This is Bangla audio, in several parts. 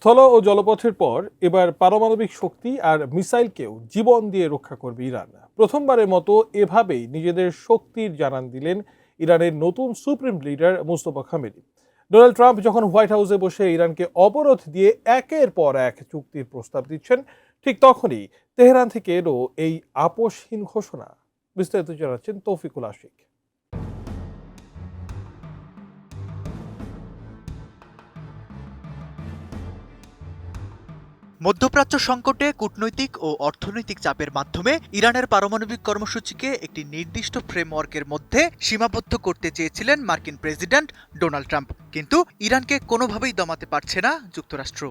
স্থল ও জলপথের পর এবার পারমাণবিক শক্তি আর মিসাইলকেও জীবন দিয়ে রক্ষা করবে ইরান। প্রথমবারের মতো এভাবেই নিজেদের শক্তির জানান দিলেন ইরানের নতুন supreme leader Mustafa Khamenei. Donald Trump যখন হোয়াইট হাউসে বসে ইরানকে অবরোধ দিয়ে একের পর এক চুক্তির প্রস্তাব দিচ্ছেন, ঠিক তখনই তেহরান থেকে এলো এই আপোষহীন ঘোষণা। বিস্তারিত জানাচ্ছেন তৌফিকুল আশিক। মধ্যপ্রাচ্য সংকটে কূটনৈতিক ও অর্থনৈতিক চাপের মাধ্যমে ইরানের পারমাণবিক কর্মসূচিকে একটি নির্দিষ্ট ফ্রেমওয়ার্কের মধ্যে সীমাবদ্ধ করতে চেয়েছিলেন মার্কিন প্রেসিডেন্ট ডোনাল্ড ট্রাম্প। কিন্তু ইরানকে কোনোভাবেই দমাতে পারছে না যুক্তরাষ্ট্র।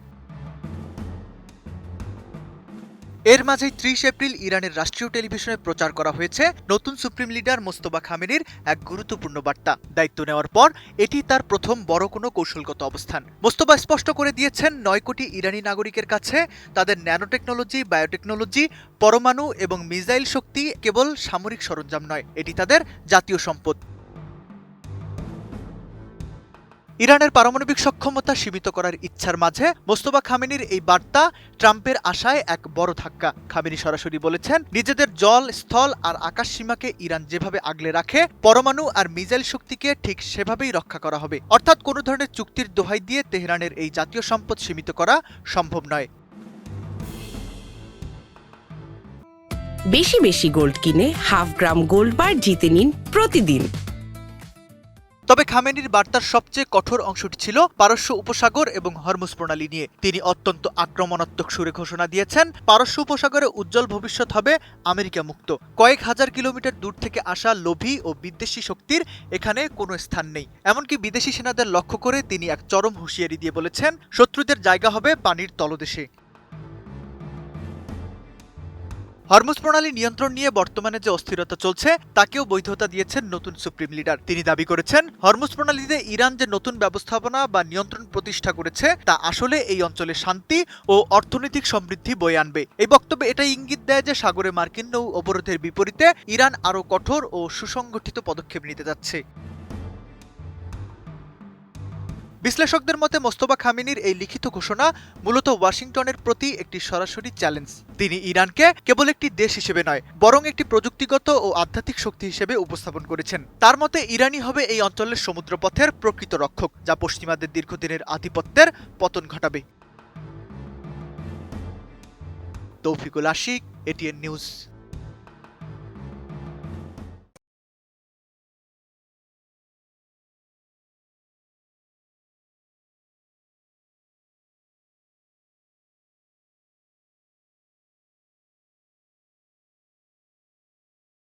এর মাঝেই ৩০ এপ্রিল ইরানের রাষ্ট্রীয় টেলিভিশনে প্রচার করা হয়েছে নতুন সুপ্রিম লিডার মোস্তফা খামেনির এক গুরুত্বপূর্ণ বার্তা। দায়িত্ব নেওয়ার পর এটি তার প্রথম বড় কোনো কৌশলগত অবস্থান। মোস্তফা স্পষ্ট করে দিয়েছেন ৯ কোটি ইরানি নাগরিকের কাছে তাদের ন্যানোটেকনোলজি, বায়োটেকনোলজি, পরমাণু এবং মিসাইল শক্তি কেবল সামরিক সরঞ্জাম নয়, এটি তাদের জাতীয় সম্পদ। ইরানের পারমাণবিক সক্ষমতা সীমিত করার ইচ্ছার মাঝে মোস্তফা খামেনির এই বার্তা ট্রাম্পের আশায় এক বড় ধাক্কা। খামেনি সরাসরি বলেছেন, নিজেদের জল, স্থল আর আকাশ সীমাকে ইরান যেভাবে আগলে রাখে, পরমাণু আর মিসাইল শক্তিকে ঠিক সেভাবেই রক্ষা করা হবে। অর্থাৎ কোনো ধরনের চুক্তির দোহাই দিয়ে তেহরানের এই জাতীয় সম্পদ সীমিত করা সম্ভব নয়। বেশি বেশি গোল্ড কিনে হাফ গ্রাম গোল্ড বার জিতে নিন প্রতিদিন। তবে খামেনির বার্তার সবচেয়ে কঠোর অংশটি ছিল পারস্য উপসাগর এবং হরমুজ প্রণালী নিয়ে। তিনি অত্যন্ত আক্রমণাত্মক সুরে ঘোষণা দিয়েছেন, পারস্য উপসাগরে উজ্জ্বল ভবিষ্যৎ হবে আমেরিকা মুক্ত। কয়েক হাজার কিলোমিটার দূর থেকে আসা লোভী ও বিদ্বেষী শক্তির এখানে কোনো স্থান নেই। এমনকি বিদেশি সেনাদের লক্ষ্য করে তিনি এক চরম হুঁশিয়ারি দিয়ে বলেছেন, শত্রুদের জায়গা হবে পানির তলদেশে। হরমুজ প্রণালী নিয়ন্ত্রণ নিয়ে বর্তমানে যে অস্থিরতা চলছে তাকেও বৈধতা দিয়েছেন নতুন সুপ্রিম লিডার। তিনি দাবি করেছেন, হরমুজ প্রণালীতে ইরান যে নতুন ব্যবস্থাপনা বা নিয়ন্ত্রণ প্রতিষ্ঠা করেছে তা আসলে এই অঞ্চলে শান্তি ও অর্থনৈতিক সমৃদ্ধি বয়ে আনবে। এই বক্তব্যে এটাই ইঙ্গিত দেয় যে সাগরে মার্কিন নৌ অবরোধের বিপরীতে ইরান আরও কঠোর ও সুসংগঠিত পদক্ষেপ নিতে যাচ্ছে। বিশ্লেষকদের মতে মোস্তফা খামেনির এই লিখিত ঘোষণা মূলত ওয়াশিংটনের প্রতি একটি সরাসরি চ্যালেঞ্জ। তিনি ইরানকে কেবল একটি দেশ হিসেবে নয়, বরং একটি প্রযুক্তিগত ও আধ্যাত্মিক শক্তি হিসেবে উপস্থাপন করেছেন। তার মতে ইরানই হবে এই অঞ্চলের সমুদ্রপথের প্রকৃত রক্ষক, যা পশ্চিমাদের দীর্ঘদিনের আধিপত্যের পতন ঘটাবে। Taufiqul Ashik, ATN news.